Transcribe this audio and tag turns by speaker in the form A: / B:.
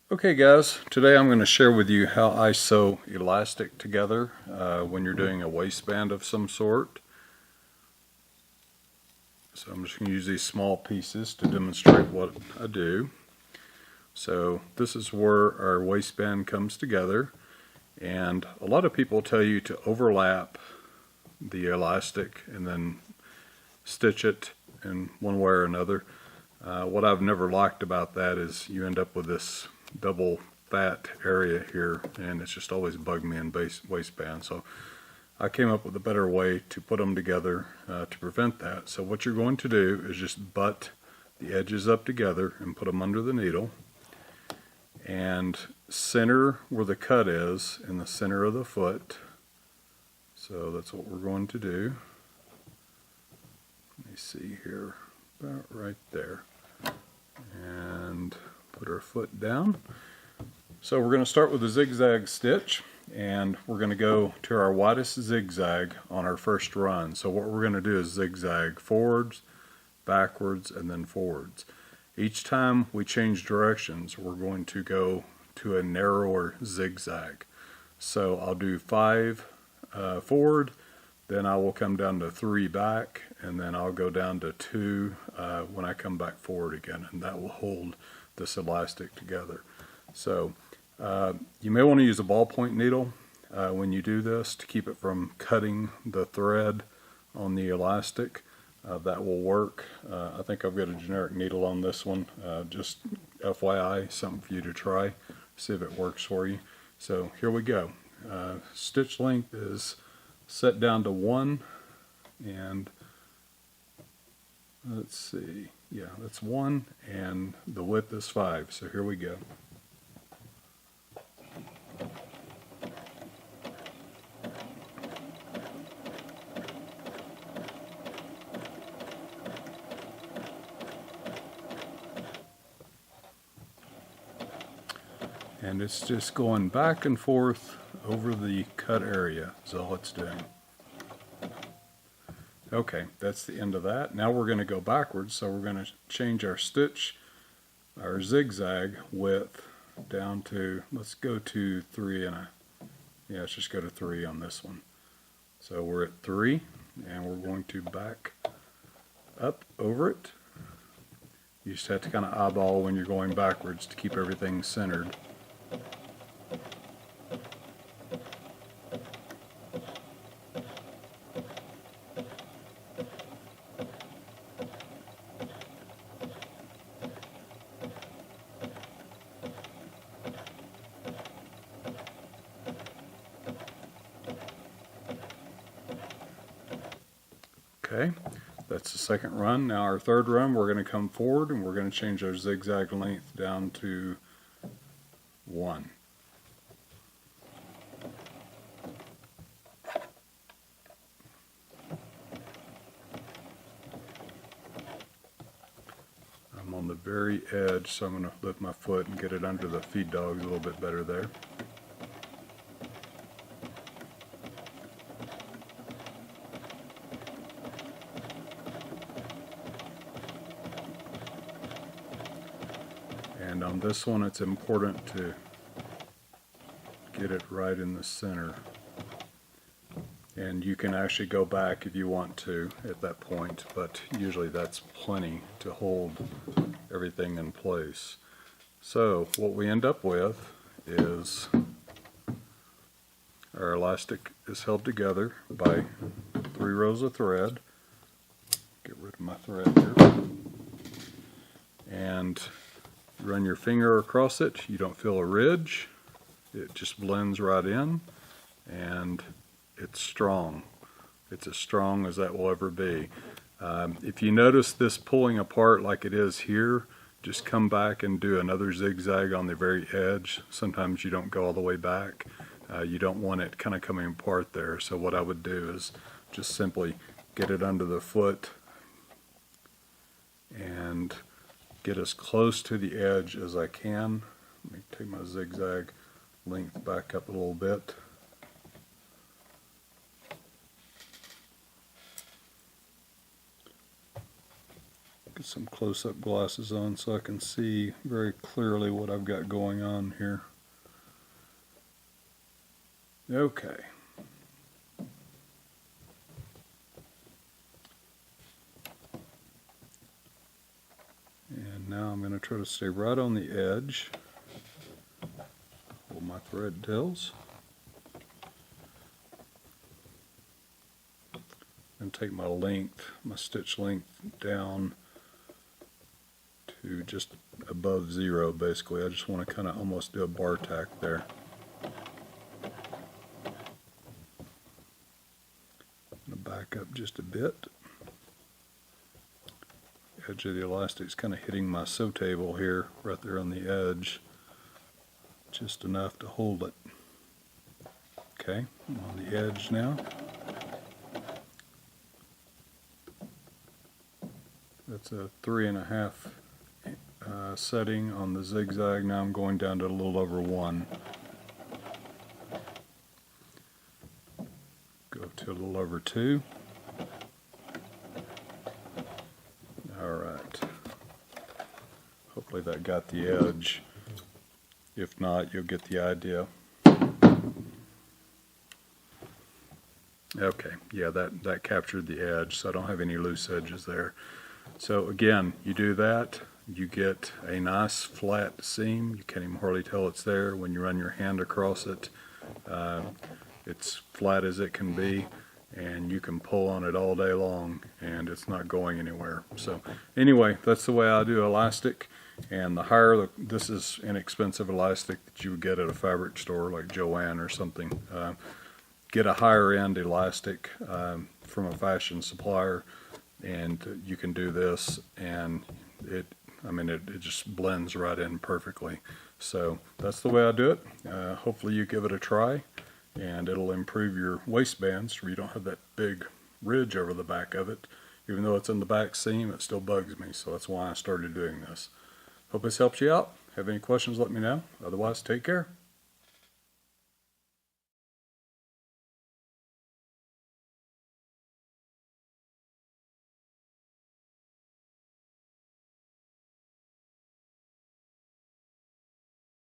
A: Okay guys, today I'm going to share with you how I sew elastic together when you're doing a waistband of some sort. So I'm just going to use these small pieces to demonstrate what I do. So this is where our waistband comes together, and a lot of people tell you to overlap the elastic and then stitch it in one way or another. What I've never liked about that is you end up with this double fat area here, and it's just always bugged me in waistband. So I came up with a better way to put them together to prevent that. So what you're going to do is just butt the edges up together and put them under the needle, and center where the cut is in the center of the foot. So that's what we're going to do. Let me see here, about right there, and put our foot down. So we're going to start with a zigzag stitch, and we're going to go to our widest zigzag on our first run. So what we're going to do is zigzag forwards, backwards, and then forwards. Each time we change directions, we're going to go to a narrower zigzag. So I'll do 5 forward, then I will come down to 3 back, and then I'll go down to 2 when I come back forward again, and that will hold this elastic together. So you may want to use a ballpoint needle when you do this to keep it from cutting the thread on the elastic. That will work. I think I've got a generic needle on this one, just FYI, something for you to try, see if it works for you. So here we go. Stitch length is set down to 1, and let's see, yeah, that's 1, and the width is 5. So here we go. And it's just going back and forth over the cut area is all it's doing. Okay, that's the end of that. Now we're going to go backwards, so we're going to change our stitch, our zigzag width down to, let's go to 3, yeah, let's just go to 3 on this one. So we're at 3, and we're going to back up over it. You just have to kind of eyeball when you're going backwards to keep everything centered. Okay, that's the second run. Now our third run, we're going to come forward and we're going to change our zigzag length down to 1. I'm on the very edge, so I'm going to lift my foot and get it under the feed dogs a little bit better there. And on this one, it's important to get it right in the center. And you can actually go back if you want to at that point, but usually that's plenty to hold everything in place. So what we end up with is our elastic is held together by 3 rows of thread. Get rid of my thread here. And run your finger across it. You don't feel a ridge. It just blends right in, and it's strong. It's as strong as that will ever be. If you notice this pulling apart like it is here, just come back and do another zigzag on the very edge. Sometimes you don't go all the way back. You don't want it kind of coming apart there. So what I would do is just simply get it under the foot and get as close to the edge as I can. Let me take my zigzag length back up a little bit. Get some close-up glasses on so I can see very clearly what I've got going on here. Okay. And now I'm going to try to stay right on the edge. Hold my thread tails. And take my length, my stitch length down to just above 0 basically. I just want to kind of almost do a bar tack there. I'm going to back up just a bit. Edge of the elastic is kind of hitting my sew table here, right there on the edge. Just enough to hold it. Okay, I'm on the edge now. That's a 3.5 setting on the zigzag. Now I'm going down to a little over 1. Go to a little over 2. Alright. Hopefully that got the edge. If not, you'll get the idea. Okay, yeah, that captured the edge, so I don't have any loose edges there. So again, you do that, you get a nice flat seam. You can't even hardly tell it's there. When you run your hand across it, it's flat as it can be, and you can pull on it all day long and it's not going anywhere. So anyway, that's the way I do elastic. And the higher, this is inexpensive elastic that you would get at a fabric store like Joann or something. Get a higher end elastic from a fashion supplier, and you can do this, and it just blends right in perfectly. So that's the way I do it. Hopefully you give it a try, and it'll improve your waistbands so you don't have that big ridge over the back of it. Even though it's in the back seam, it still bugs me, so that's why I started doing this. Hope this helps you out. Have any questions, let me know. Otherwise, take care.